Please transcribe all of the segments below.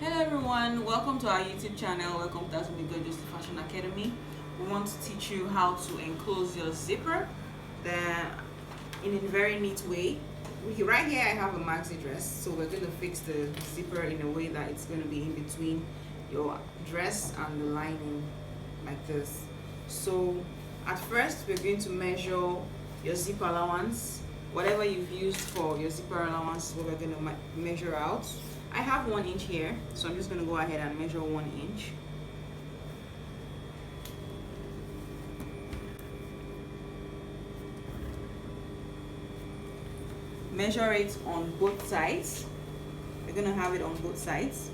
Hello everyone, welcome to our YouTube channel. Welcome to That's Gorgeous Fashion Academy. We want to teach you how to enclose your zipper in a very neat way. Right here I have a maxi dress, so we're going to fix the zipper in a way that it's going to be in between your dress and the lining like this. So at first we're going to measure your zip allowance. Whatever you've used for your zipper allowance is what we're going to measure out. I have 1 inch here, so I'm just going to go ahead and measure 1 inch. Measure it on both sides. We're going to have it on both sides.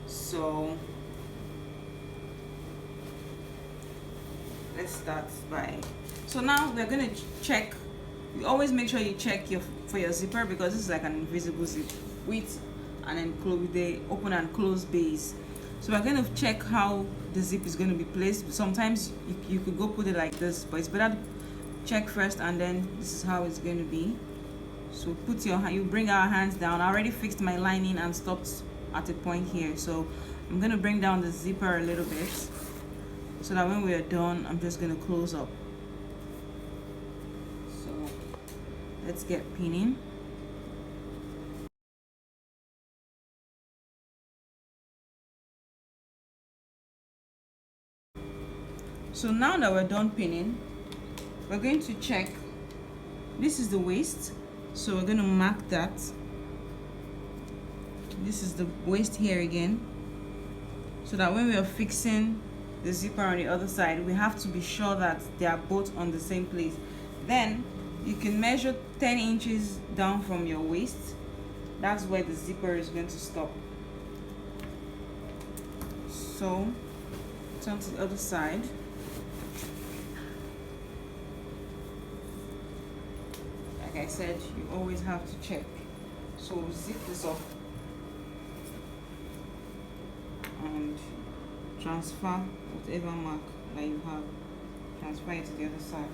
So let's start by, so now we're going to check. You always make sure you check for your zipper, because this is like an invisible zip with the open and close base. So we're going to check how the zip is going to be placed. Sometimes you could go put it like this, but it's better to check first, and then this is how it's going to be. So you bring our hands down. I already fixed my lining and stopped at a point here, so I'm going to bring down the zipper a little bit so that when we are done, I'm just going to close up. So let's get pinning. So now that we're done pinning, we're going to check. This is the waist, so we're going to mark that. This is the waist here again, so that when we are fixing the zipper on the other side, we have to be sure that they are both on the same place. Then you can measure 10 inches down from your waist. That's where the zipper is going to stop. So turn to the other side. Like I said, you always have to check. So zip this up and transfer whatever mark that you have, transfer it to the other side.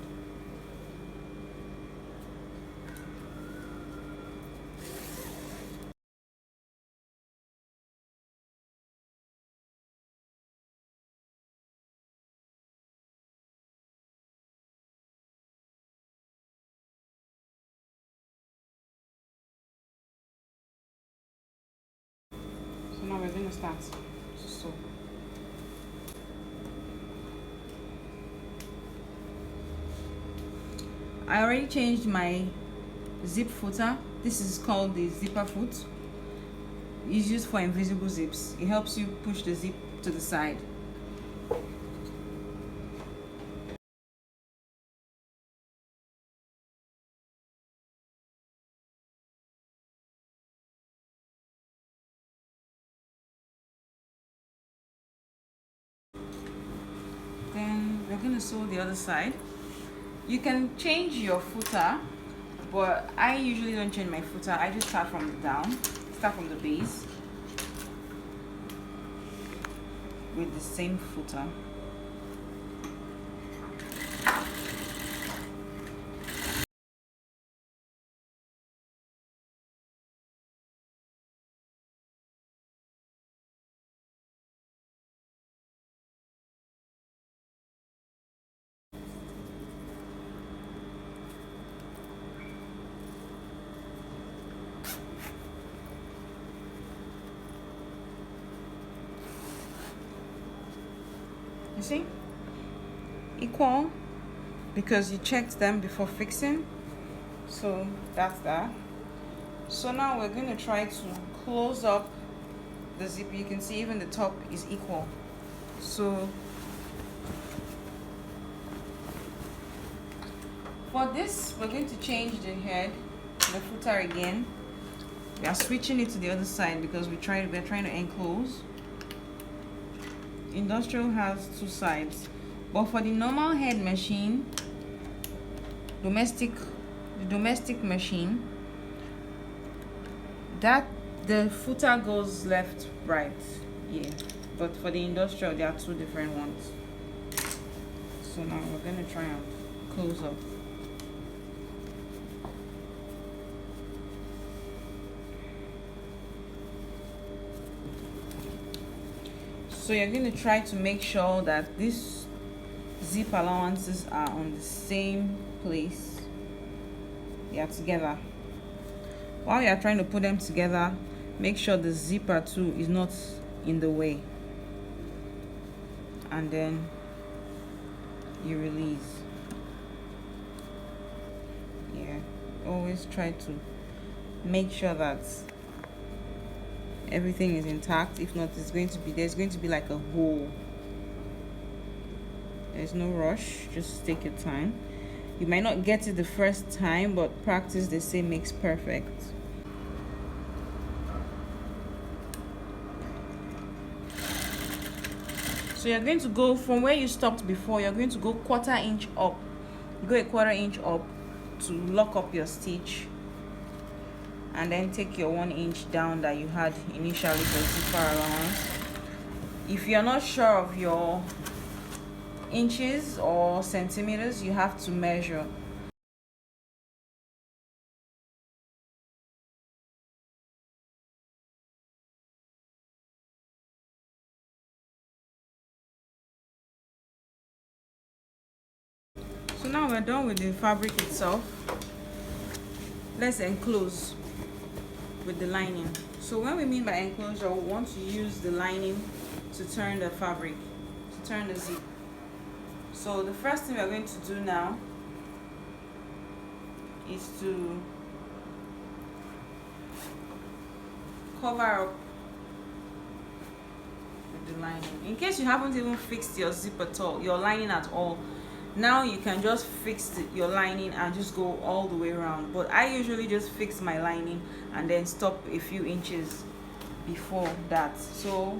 So now we're going to start to sew. I already changed my zip footer. This is called the zipper foot. It's used for invisible zips. It helps you push the zip to the side. Then we're going to sew the other side. You can change your footer, but I usually don't change my footer. I just start from the base with the same footer. You see? Equal, because you checked them before fixing. So that's that. So now we're going to try to close up the zip. You can see even the top is equal. So for this, we're going to change the head, the footer again. We are switching it to the other side because we're trying to enclose. Industrial has 2 sides, but for the normal head machine, the domestic machine, that the footer goes left, right, yeah. But for the industrial, there are 2 different ones. So now we're gonna try and close up. So you're going to try to make sure that these zip allowances are on the same place. They are together. While you are trying to put them together, make sure the zipper too is not in the way, and then you release. Yeah, always try to make sure that everything is intact. If not, there's going to be like a hole. There's no rush, just take your time. You might not get it the first time, but practice, they say, makes perfect. So you're going to go from where you stopped before, you're going to go 1/4 inch up. Go a 1/4 inch up to lock up your stitch, and then take your 1 inch down that you had initially for zipper allowance. If you're not sure of your inches or centimeters, you have to measure. So now we're done with the fabric itself. Let's enclose with the lining. So when we mean by enclosure, we want to use the lining to turn the fabric, to turn the zip. So the first thing we're going to do now is to cover up with the lining. In case you haven't even fixed your zip at all, your lining at all, now you can just fix your lining and just go all the way around. But I usually just fix my lining and then stop a few inches before that. So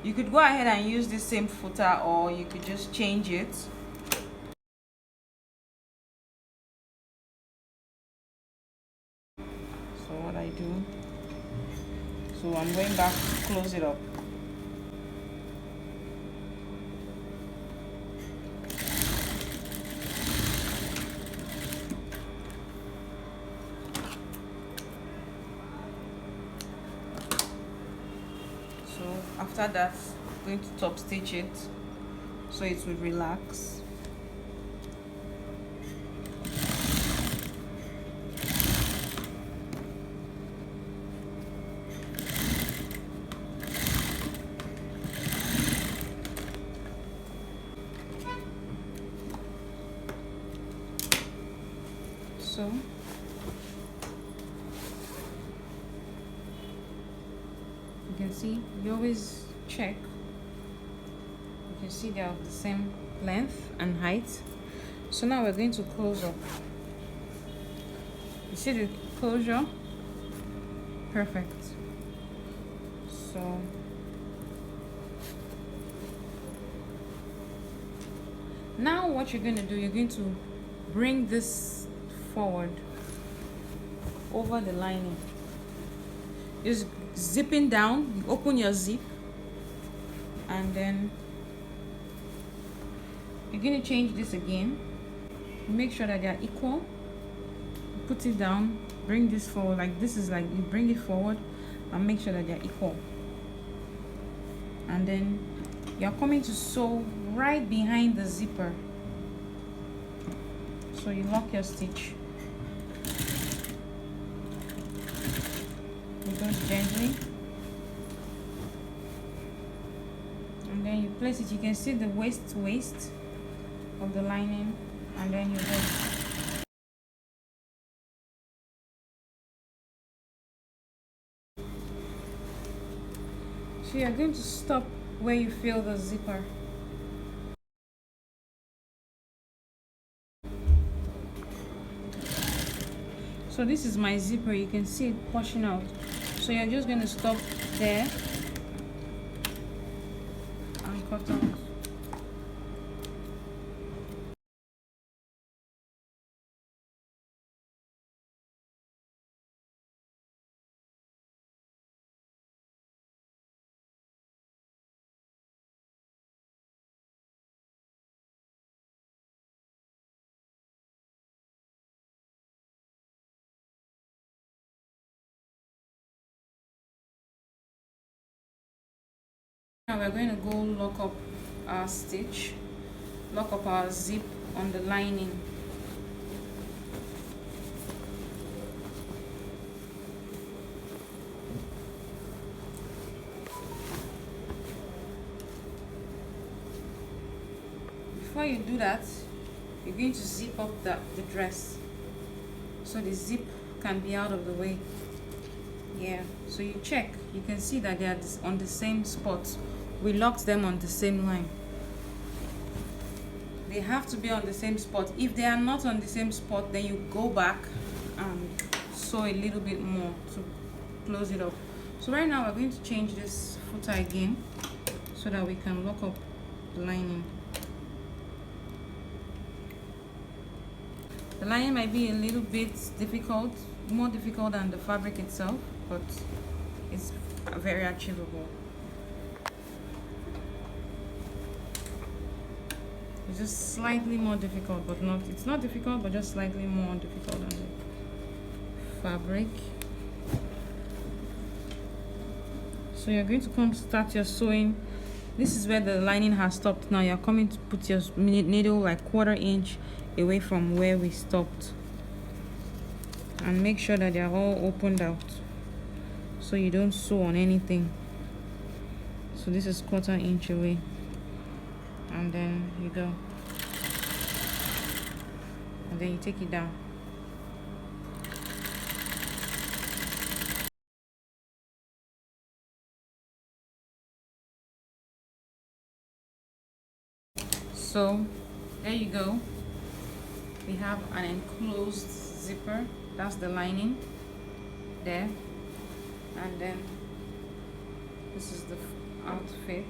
you could go ahead and use the same footer, or you could just change it. So what I do, so I'm going back to close it up. So after that, I'm going to top stitch it so it will relax. So you can see, you always check. You can see they are of the same length and height. So now we're going to close up. You see the closure? Perfect. So now what you're going to do, you're going to bring this forward over the lining. Just zipping down, you open your zip, and then you're going to change this again. Make sure that they are equal. Put it down, bring this forward. Like this is like, you bring it forward and make sure that they're equal. And then you're coming to sew right behind the zipper. So you lock your stitch. You go gently. And then you place it. You can see the waist of the lining, and then you go. So you're going to stop where you feel the zipper. So this is my zipper, you can see it pushing out. So you're just going to stop there and cut out. Now we're going to go lock up our stitch, lock up our zip on the lining. Before you do that, you're going to zip up the dress so the zip can be out of the way. Yeah, so you check, you can see that they are on the same spot. We locked them on the same line. They have to be on the same spot. If they are not on the same spot, then you go back and sew a little bit more to close it up. So right now we're going to change this footer again so that we can lock up the lining. The lining might be a little bit difficult, more difficult than the fabric itself, but it's very achievable. It's just slightly more difficult, but it's not difficult, but just slightly more difficult than the fabric. So you're going to come start your sewing. This is where the lining has stopped. Now you're coming to put your needle like 1/4 inch away from where we stopped, and make sure that they're all opened out so you don't sew on anything. So this is 1/4 inch away, and then you go, and then you take it down. So there you go, we have an enclosed zipper. That's the lining there, and then this is the outfit.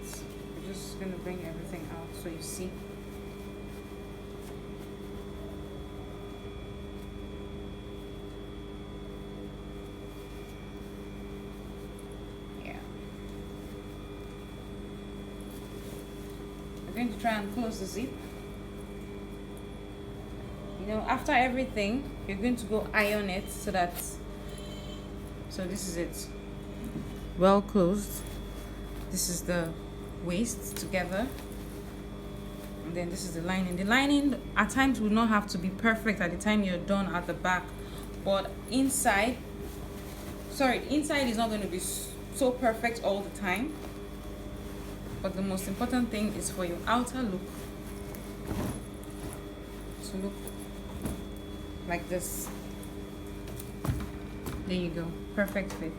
We're just gonna bring everything out so you see. Yeah, we're going to try and close the zip. You know, after everything, you're going to go iron it so this is it, well closed. This is the waist together, and then this is the lining. The lining at times will not have to be perfect at the time you're done at the back, but inside is not going to be so perfect all the time. But the most important thing is for your outer look to look like this. There you go, perfect fit.